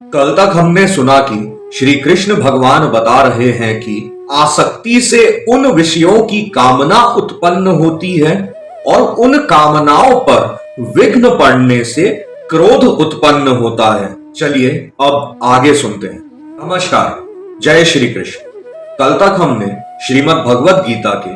कल तक हमने सुना कि श्री कृष्ण भगवान बता रहे हैं कि आसक्ति से उन विषयों की कामना उत्पन्न होती है और उन कामनाओं पर विघ्न पड़ने से क्रोध उत्पन्न होता है। चलिए अब आगे सुनते हैं। नमस्कार, जय श्री कृष्ण। कल तक हमने श्रीमद् भगवद गीता के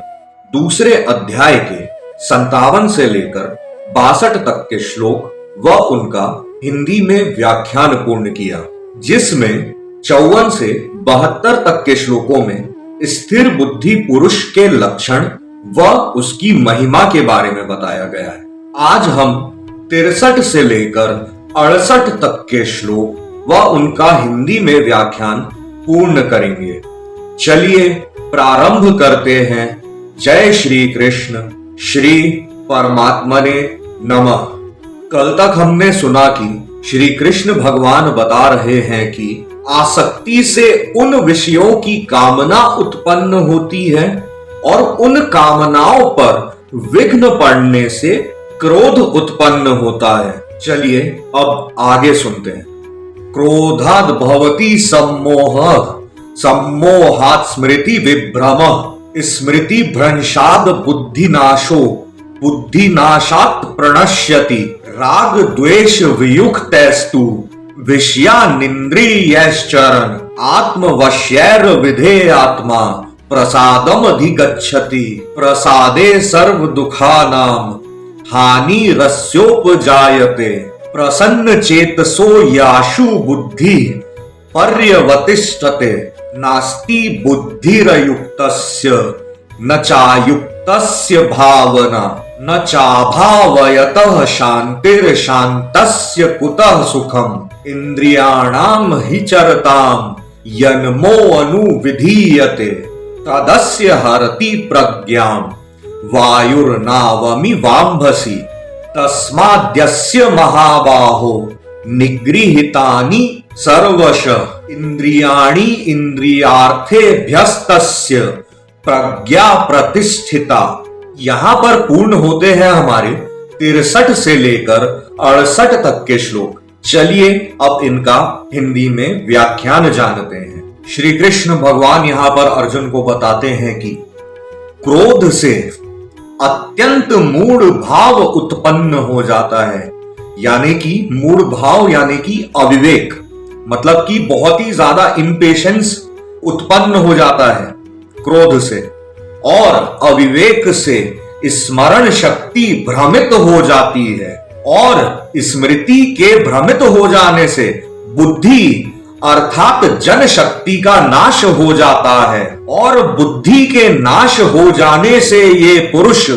दूसरे अध्याय के 57 से लेकर 62 तक के श्लोक व उनका हिंदी में व्याख्यान पूर्ण किया, जिसमें 54 से 72 तक के श्लोकों में स्थिर बुद्धि पुरुष के लक्षण व उसकी महिमा के बारे में बताया गया है। आज हम 63 से लेकर 68 तक के श्लोक व उनका हिंदी में व्याख्यान पूर्ण करेंगे। चलिए प्रारंभ करते हैं। जय श्री कृष्ण, श्री परमात्मने नमः। कल तक हमने सुना कि श्री कृष्ण भगवान बता रहे हैं कि आसक्ति से उन विषयों की कामना उत्पन्न होती है और उन कामनाओं पर विघ्न पड़ने से क्रोध उत्पन्न होता है। चलिए अब आगे सुनते हैं। क्रोधाद भवति सम्मोहः, सम्मोहात् स्मृति विभ्रमः, स्मृति भ्रंशाद बुद्धिनाशो, बुद्धिनाशात् प्रणश्यति, राग द्वेष वियुक्तैस्तु विषयानिन्द्रियैश्चरन्, आत्मवश्यैर विधेय आत्मा प्रसादम अधिगच्छति, प्रसादे सर्व दुखानां हानिरस्योपजायते, प्रसन्न चेतसो याशु बुद्धि पर्यवतिष्ठते, नास्ति बुद्धिरयुक्तस्य न चायुक्तस्य भावना, न चाभावयतः शांतिर्शान्तस्य कुतः सुखम्, इंद्रियाणां हि चरतां यन्मो अनुविधीयते, तदस्य हरति प्रज्ञां वायुर्नावमि वाम्भसि, तस्माद्यस्य महाबाहो निगृहीतानि सर्वशः, इंद्रियाणि इंद्रियार्थेभ्यस्तस्य प्रज्ञा प्रतिष्ठिता। यहाँ पर पूर्ण होते हैं हमारे 63 से लेकर 68 तक के श्लोक। चलिए अब इनका हिंदी में व्याख्यान जानते हैं। श्री कृष्ण भगवान यहाँ पर अर्जुन को बताते हैं कि क्रोध से अत्यंत मूढ़ भाव उत्पन्न हो जाता है, यानी कि मूढ़ भाव यानी कि अविवेक, मतलब कि बहुत ही ज्यादा इंपेशेंस उत्पन्न हो जाता है क्रोध से, और अविवेक से स्मरण शक्ति भ्रमित हो जाती है, और स्मृति के भ्रमित हो जाने से बुद्धि अर्थात जन शक्ति का नाश हो जाता है, और बुद्धि के नाश हो जाने से ये पुरुष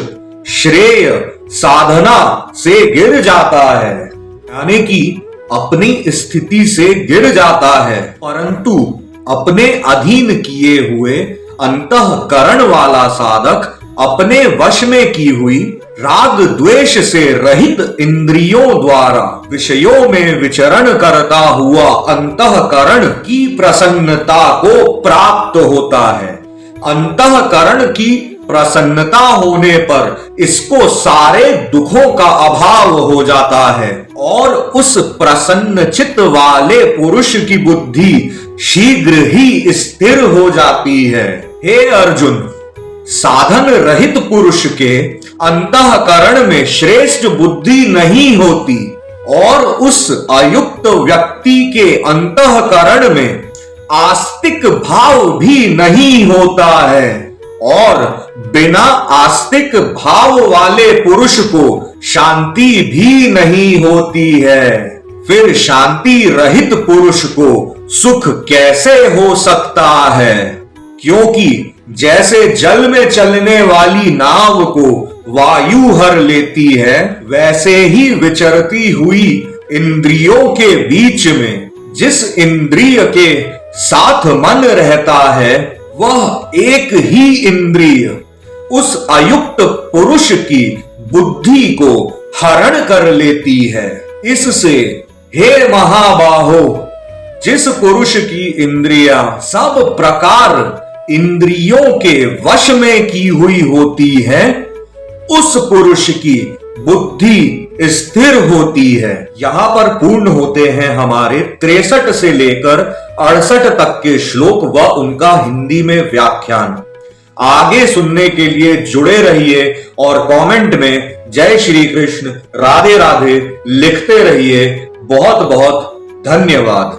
श्रेय साधना से गिर जाता है, यानी कि अपनी स्थिति से गिर जाता है, परंतु अपने अधीन किए हुए अंतःकरण वाला साधक अपने वश में की हुई राग द्वेष से रहित इंद्रियों द्वारा विषयों में विचरण करता हुआ अंतःकरण की प्रसन्नता को प्राप्त होता है। अंतःकरण की प्रसन्नता होने पर इसको सारे दुखों का अभाव हो जाता है, और उस प्रसन्न चित्त वाले पुरुष की बुद्धि शीघ्र ही स्थिर हो जाती है। हे अर्जुन, साधन रहित पुरुष के अंतःकरण में श्रेष्ठ बुद्धि नहीं होती, और उस अयुक्त व्यक्ति के अंतःकरण में आस्तिक भाव भी नहीं होता है, और बिना आस्तिक भाव वाले पुरुष को शांति भी नहीं होती है। फिर शांति रहित पुरुष को सुख कैसे हो सकता है? क्योंकि जैसे जल में चलने वाली नाव को वायु हर लेती है, वैसे ही विचरती हुई इंद्रियों के बीच में जिस इंद्रिय के साथ मन रहता है, वह एक ही इंद्रिय उस अयुक्त पुरुष की बुद्धि को हरण कर लेती है। इससे हे महाबाहो, जिस पुरुष की इंद्रियां सब प्रकार इंद्रियों के वश में की हुई होती है, उस पुरुष की बुद्धि स्थिर होती है। यहाँ पर पूर्ण होते हैं हमारे 63 से लेकर 68 तक के श्लोक व उनका हिंदी में व्याख्यान। आगे सुनने के लिए जुड़े रहिए और कमेंट में जय श्री कृष्ण, राधे राधे लिखते रहिए। बहुत बहुत धन्यवाद।